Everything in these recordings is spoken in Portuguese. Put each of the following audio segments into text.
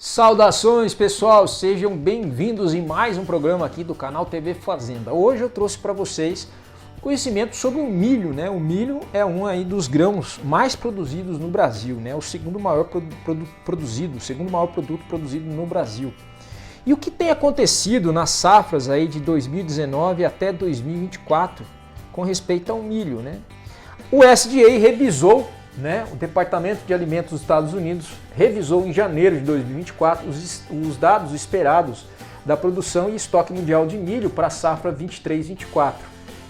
Saudações, pessoal, sejam bem-vindos em mais um programa aqui do canal TV Fazenda. Hoje eu trouxe para vocês conhecimento sobre o milho, né? O milho é um aí dos grãos mais produzidos no Brasil, né? O segundo maior produto produzido no Brasil. E o que tem acontecido nas safras aí de 2019 até 2024 com respeito ao milho, né? O USDA revisou, né, o Departamento de Alimentos dos Estados Unidos revisou em janeiro de 2024 os dados esperados da produção e estoque mundial de milho para a safra 23-24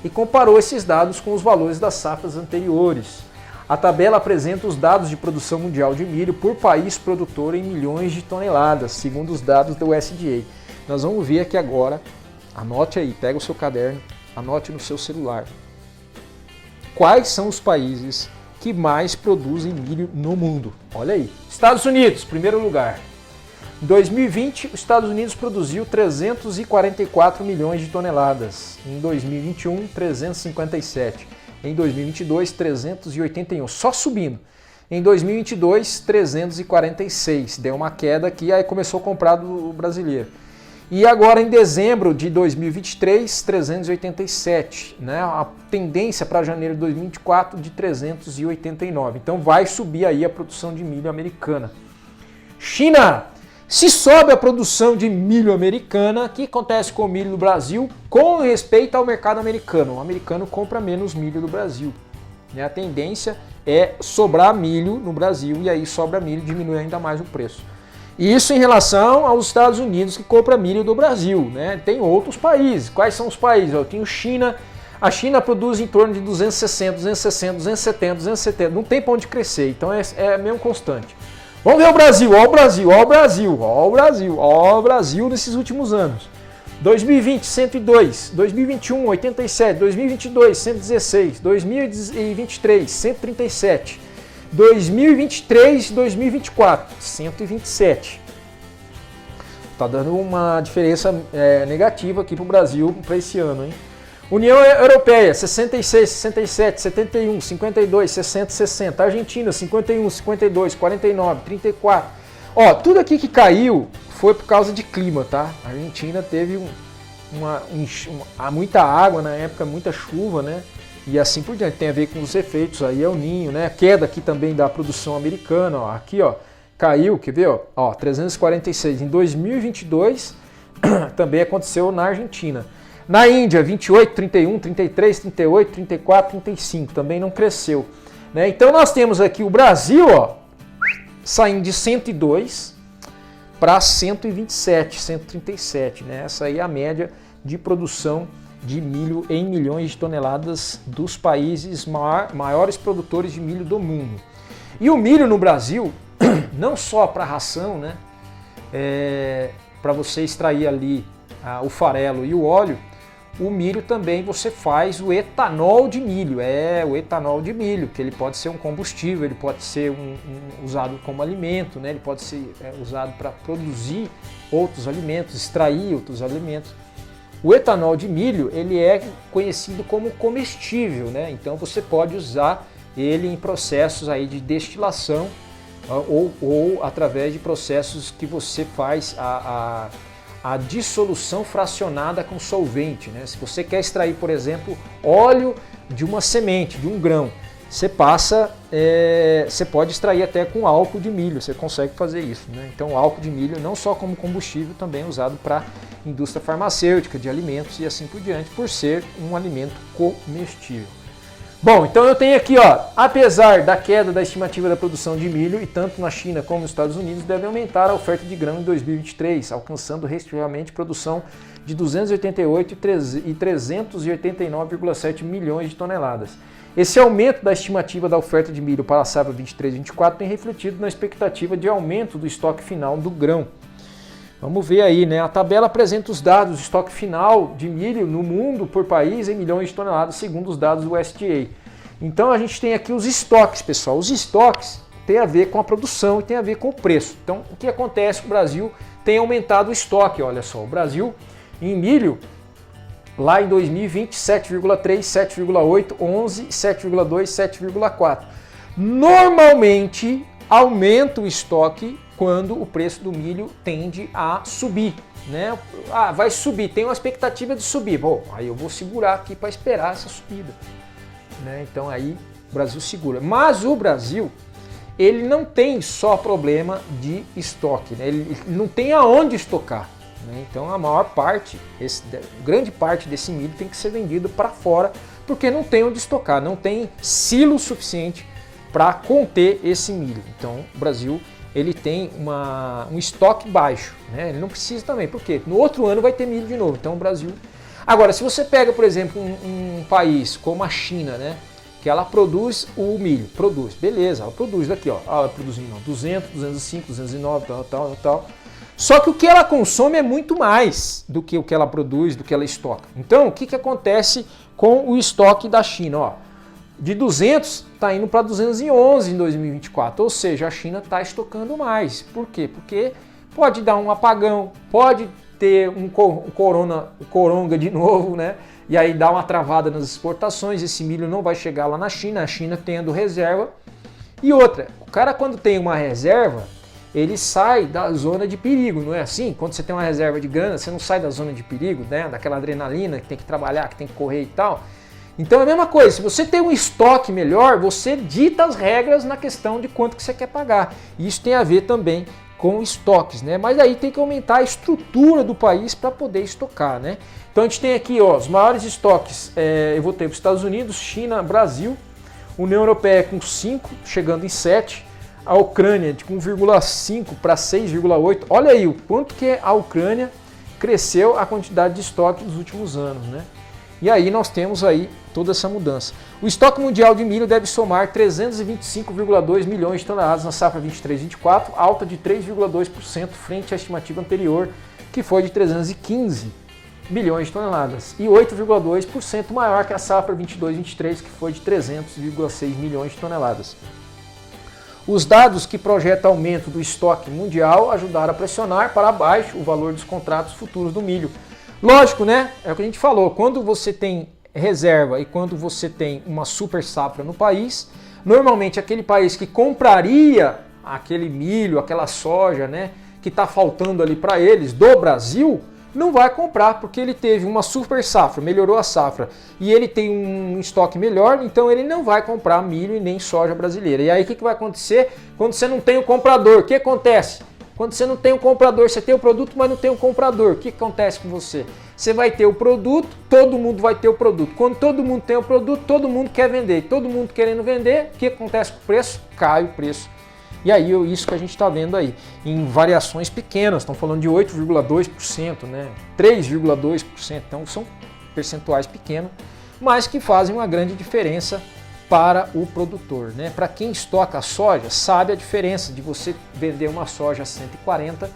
e comparou esses dados com os valores das safras anteriores. A tabela apresenta os dados de produção mundial de milho por país produtor em milhões de toneladas, segundo os dados do USDA. Nós vamos ver aqui agora, anote aí, pega o seu caderno, anote no seu celular. Quais são os países que mais produzem milho no mundo? Olha aí. Estados Unidos, primeiro lugar. Em 2020, os Estados Unidos produziu 344 milhões de toneladas. Em 2021, 357. Em 2022, 381. Só subindo. Em 2022, 346. Deu uma queda aqui, aí começou a comprar do brasileiro. E agora em dezembro de 2023, 387, né? A tendência para janeiro de 2024 de 389. Então vai subir aí a produção de milho americana. China, se sobe a produção de milho americana, o que acontece com o milho no Brasil com respeito ao mercado americano? O americano compra menos milho do Brasil. A tendência é sobrar milho no Brasil e aí sobra milho, diminui ainda mais o preço. Isso em relação aos Estados Unidos que compra milho do Brasil, né? Tem outros países. Quais são os países? Eu tenho China. A China produz em torno de 260, 260, 270, 270. Não tem para onde crescer, então é mesmo constante. Vamos ver o Brasil. Ó o Brasil, ó o Brasil, ó o Brasil, ó o Brasil nesses últimos anos. 2020, 102. 2021, 87. 2022, 116. 2023, 137. 2023 e 2024, 127. Tá dando uma diferença negativa aqui para o Brasil para esse ano, hein? União Europeia, 66, 67, 71, 52, 60, 60. Argentina, 51, 52, 49, 34. Ó, tudo aqui que caiu foi por causa de clima, tá? A Argentina teve muita água na época, muita chuva, né? E assim por diante, tem a ver com os efeitos aí, El Ninho, né? Queda aqui também da produção americana, ó. Aqui, ó, caiu, quer ver, ó, 346. Em 2022 também aconteceu na Argentina. Na Índia, 28, 31, 33, 38, 34, 35, também não cresceu, né? Então nós temos aqui o Brasil, ó, saindo de 102 para 127, 137, né? Essa aí é a média de produção de milho em milhões de toneladas dos países maiores produtores de milho do mundo. E o milho no Brasil, não só para ração, né, para você extrair ali o farelo e o óleo, o milho também você faz o etanol de milho, o etanol de milho, que ele pode ser um combustível, ele pode ser usado como alimento, né, ele pode ser usado para produzir outros alimentos, extrair outros alimentos. O etanol de milho, ele é conhecido como comestível, né? Então você pode usar ele em processos aí de destilação ou através de processos que você faz a dissolução fracionada com solvente, né? Se você quer extrair, por exemplo, óleo de uma semente, de um grão, você pode extrair até com álcool de milho, você consegue fazer isso, né? Então o álcool de milho não só como combustível, também é usado para indústria farmacêutica, de alimentos e assim por diante, por ser um alimento comestível. Bom, então eu tenho aqui, ó, apesar da queda da estimativa da produção de milho, e tanto na China como nos Estados Unidos, deve aumentar a oferta de grão em 2023, alcançando respectivamente produção de 288 e 389,7 milhões de toneladas. Esse aumento da estimativa da oferta de milho para a safra 23-24 tem refletido na expectativa de aumento do estoque final do grão. Vamos ver aí, né? A tabela apresenta os dados do estoque final de milho no mundo por país em milhões de toneladas, segundo os dados do USDA. Então a gente tem aqui os estoques, pessoal. Os estoques têm a ver com a produção e tem a ver com o preço. Então o que acontece? O Brasil tem aumentado o estoque, olha só. O Brasil em milho, lá em 2020, 7,3, 7,8, 11, 7,2, 7,4. Normalmente aumenta o estoque quando o preço do milho tende a subir, né? Ah, vai subir, tem uma expectativa de subir. Bom, aí eu vou segurar aqui para esperar essa subida, né? Então aí o Brasil segura. Mas o Brasil, ele não tem só problema de estoque, né? Ele não tem aonde estocar, né? Então a maior parte, grande parte desse milho tem que ser vendido para fora, porque não tem onde estocar, não tem silo suficiente para conter esse milho. Então o Brasil, ele tem um estoque baixo, né? Ele não precisa também, porque no outro ano vai ter milho de novo. Então o Brasil... Agora, se você pega, por exemplo, um país como a China, né? Que ela produz o milho, beleza, ela produz daqui, ó, ela produzindo 200, 205, 209, tal. Só que o que ela consome é muito mais do que o que ela produz, do que ela estoca. Então, o que acontece com o estoque da China? Ó, de 200 está indo para 211 em 2024, ou seja, a China está estocando mais. Por quê? Porque pode dar um apagão, pode ter um coronga de novo, né? E aí dá uma travada nas exportações, esse milho não vai chegar lá na China, a China tendo reserva. E outra, o cara quando tem uma reserva, ele sai da zona de perigo, não é assim? Quando você tem uma reserva de grana, você não sai da zona de perigo, né? Daquela adrenalina que tem que trabalhar, que tem que correr e tal. Então é a mesma coisa, se você tem um estoque melhor, você dita as regras na questão de quanto que você quer pagar. E isso tem a ver também com estoques, né? Mas aí tem que aumentar a estrutura do país para poder estocar, né? Então a gente tem aqui, ó, os maiores estoques, eu vou ter os Estados Unidos, China, Brasil, União Europeia com 5, chegando em 7, a Ucrânia de 1,5 para 6,8. Olha aí o quanto que a Ucrânia cresceu a quantidade de estoque nos últimos anos, né? E aí nós temos aí toda essa mudança. O estoque mundial de milho deve somar 325,2 milhões de toneladas na safra 23-24, alta de 3,2% frente à estimativa anterior, que foi de 315 milhões de toneladas, e 8,2% maior que a safra 22-23, que foi de 300,6 milhões de toneladas. Os dados que projetam aumento do estoque mundial ajudaram a pressionar para baixo o valor dos contratos futuros do milho. Lógico, né? É o que a gente falou, quando você tem reserva e quando você tem uma super safra no país, normalmente aquele país que compraria aquele milho, aquela soja, né, que está faltando ali para eles do Brasil, não vai comprar porque ele teve uma super safra, melhorou a safra e ele tem um estoque melhor, então ele não vai comprar milho e nem soja brasileira. E aí o que vai acontecer? Quando você não tem o comprador, o que acontece? Quando você não tem um comprador, você tem o produto, mas não tem um comprador, o que acontece com você? Você vai ter o produto, todo mundo vai ter o produto. Quando todo mundo tem o produto, todo mundo quer vender. Todo mundo querendo vender, o que acontece com o preço? Cai o preço. E aí isso que a gente está vendo aí, em variações pequenas, estão falando de 8,2%, né? 3,2%, então são percentuais pequenos, mas que fazem uma grande diferença para o produtor, né? Para quem estoca a soja, sabe a diferença de você vender uma soja a 140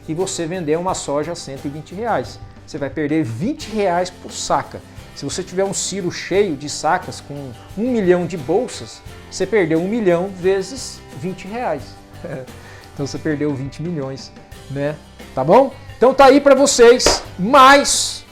e você vender uma soja a 120 reais. Você vai perder 20 reais por saca. Se você tiver um silo cheio de sacas com 1 milhão de bolsas, você perdeu 1 milhão vezes 20 reais. Então você perdeu 20 milhões, né? Tá bom? Então tá aí para vocês mais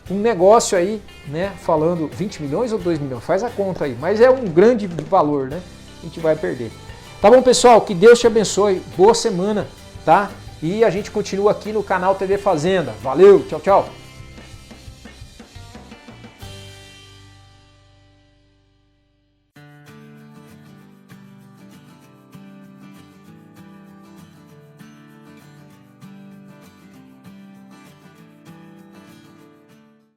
um negócio aí, né? Falando 20 milhões ou 2 milhões, faz a conta aí. Mas é um grande valor, né? A gente vai perder. Tá bom, pessoal? Que Deus te abençoe. Boa semana, tá? E a gente continua aqui no canal TV Fazenda. Valeu, tchau, tchau.